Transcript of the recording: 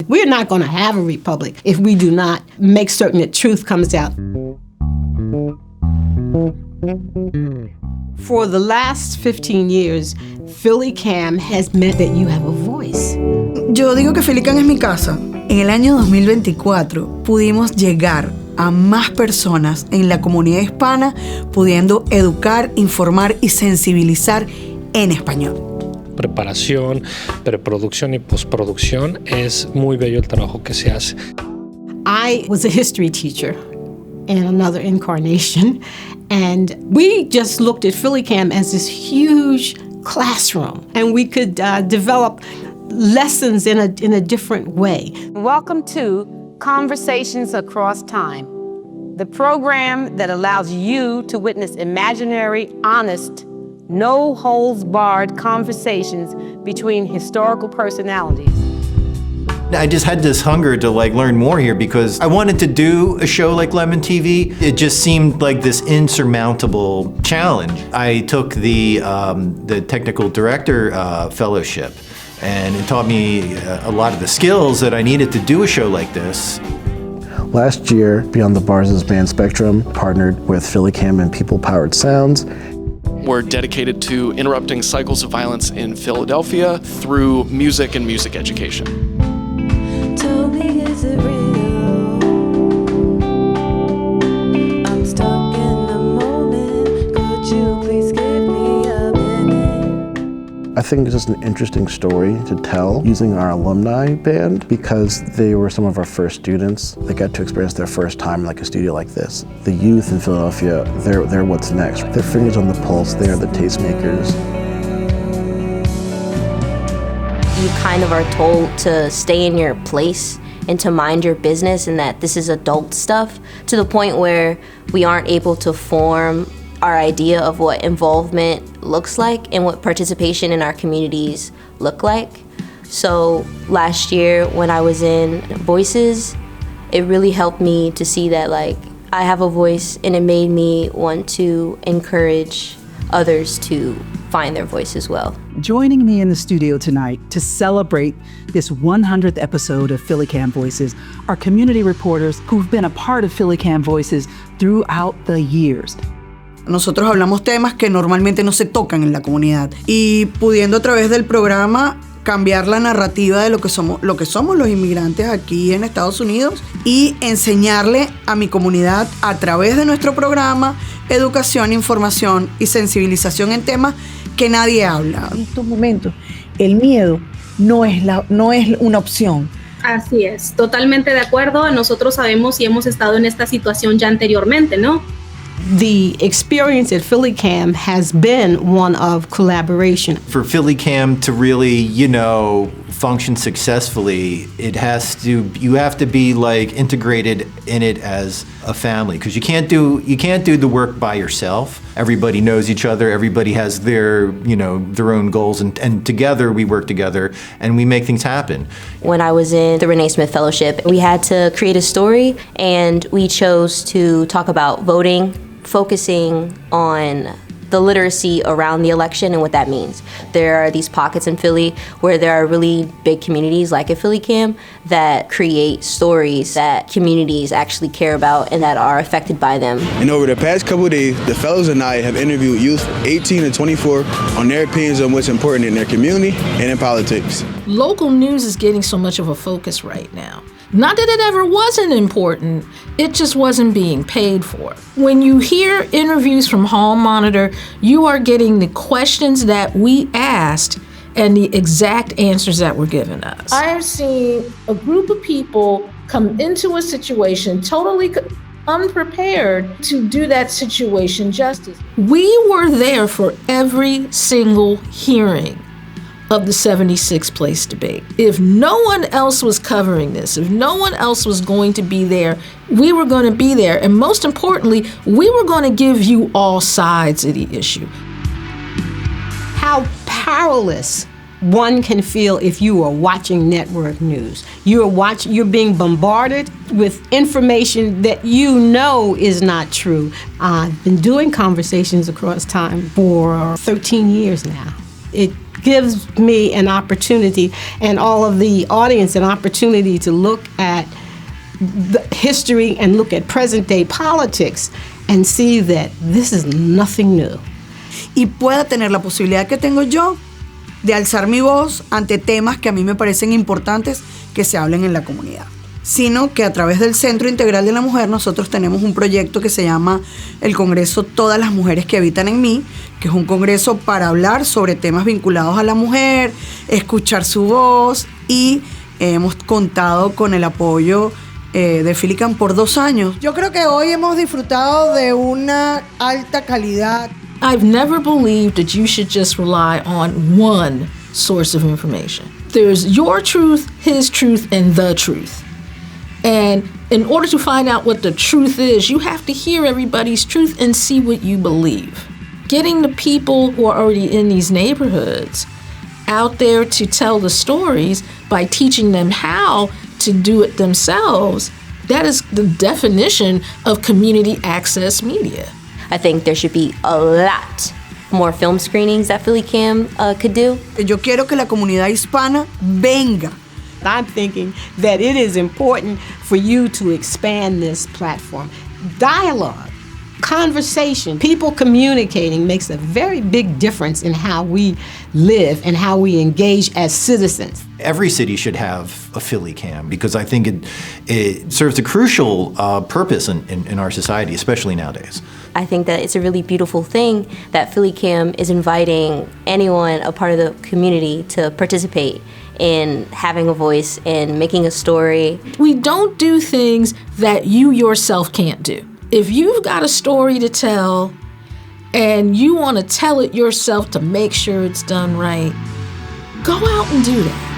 We're not going to have a republic if we do not make certain that truth comes out. For the last 15 years, PhillyCAM has meant that you have a voice. Yo digo que PhillyCAM es mi casa. En el año 2024 pudimos llegar a más personas en la comunidad hispana, pudiendo educar, informar y sensibilizar en español. Preparación, preproducción y postproducción, es muy bello el trabajo que se hace. I was a history teacher in another incarnation, and we just looked at PhillyCAM as this huge classroom, and we could develop lessons in a different way. Welcome to Conversations Across Time, the program that allows you to witness imaginary, honest, no-holds-barred conversations between historical personalities. I just had this hunger to learn more here because I wanted to do a show like Lemon TV. It just seemed like this insurmountable challenge. I took the technical director fellowship, and it taught me a lot of the skills that I needed to do a show like this. Last year, Beyond the Bars' band Spectrum partnered with PhillyCAM and People Powered Sounds. We're dedicated to interrupting cycles of violence in Philadelphia through music and music education. Tell me, is it real? I'm stuck in the moment. Could you please give me a minute? I think it's just an interesting story to tell using our alumni band because they were some of our first students. They got to experience their first time in a studio like this. The youth in Philadelphia, they're what's next. Their fingers on the pulse, they are the tastemakers. You kind of are told to stay in your place and to mind your business and that this is adult stuff to the point where we aren't able to form our idea of what involvement looks like and what participation in our communities look like. So last year when I was in Voices, it really helped me to see that I have a voice, and it made me want to encourage others to find their voice as well. Joining me in the studio tonight to celebrate this 100th episode of PhillyCAM Voices are community reporters who've been a part of PhillyCAM Voices throughout the years. Nosotros hablamos temas que normalmente no se tocan en la comunidad y pudiendo a través del programa cambiar la narrativa de lo que somos los inmigrantes aquí en Estados Unidos y enseñarle a mi comunidad a través de nuestro programa educación, información y sensibilización en temas que nadie habla. En estos momentos el miedo no es una opción. Así es, totalmente de acuerdo. Nosotros sabemos y hemos estado en esta situación ya anteriormente, ¿no? The experience at PhillyCAM has been one of collaboration. For PhillyCAM to really, function successfully, you have to be integrated in it as a family, because you can't do the work by yourself. Everybody knows each other, everybody has their own goals, and together we work together and we make things happen. When I was in the Renee Smith Fellowship, we had to create a story, and we chose to talk about voting, focusing on the literacy around the election and what that means. There are these pockets in Philly where there are really big communities like at PhillyCAM that create stories that communities actually care about and that are affected by them. And over the past couple of days, the fellows and I have interviewed youth 18 to 24 on their opinions on what's important in their community and in politics. Local news is getting so much of a focus right now. Not that it ever wasn't important, it just wasn't being paid for. When you hear interviews from Hall Monitor, you are getting the questions that we asked and the exact answers that were given us. I have seen a group of people come into a situation totally unprepared to do that situation justice. We were there for every single hearing of the 76th place debate. If no one else was covering this, if no one else was going to be there, we were going to be there. And most importantly, we were going to give you all sides of the issue. How powerless one can feel if you are watching network news. You're being bombarded with information that is not true. I've been doing Conversations Across Time for 13 years now. It gives me an opportunity and all of the audience an opportunity to look at the history and look at present day politics and see that this is nothing new. Y pueda tener la posibilidad que tengo yo de alzar mi voz ante temas que a mí me parecen importantes que se hablen en la comunidad. Sino que a través del Centro Integral de la Mujer nosotros tenemos un proyecto que se llama el Congreso Todas las Mujeres que Habitan en Mí, que es un congreso para hablar sobre temas vinculados a la mujer, escuchar su voz, y hemos contado con el apoyo de PhillyCAM por 2 años. Yo creo que hoy hemos disfrutado de una alta calidad. I've never believed that you should just rely on one source of information. There's your truth, his truth, and the truth. And in order to find out what the truth is, you have to hear everybody's truth and see what you believe. Getting the people who are already in these neighborhoods out there to tell the stories by teaching them how to do it themselves, that is the definition of community access media. I think there should be a lot more film screenings that PhillyCAM could do. Yo quiero que la comunidad hispana venga. I'm thinking that it is important for you to expand this platform. Dialogue, conversation, people communicating makes a very big difference in how we live and how we engage as citizens. Every city should have a PhillyCAM because I think it serves a crucial purpose in our society, especially nowadays. I think that it's a really beautiful thing that PhillyCAM is inviting anyone a part of the community to participate in having a voice and making a story. We don't do things that you yourself can't do. If you've got a story to tell and you want to tell it yourself to make sure it's done right, go out and do that.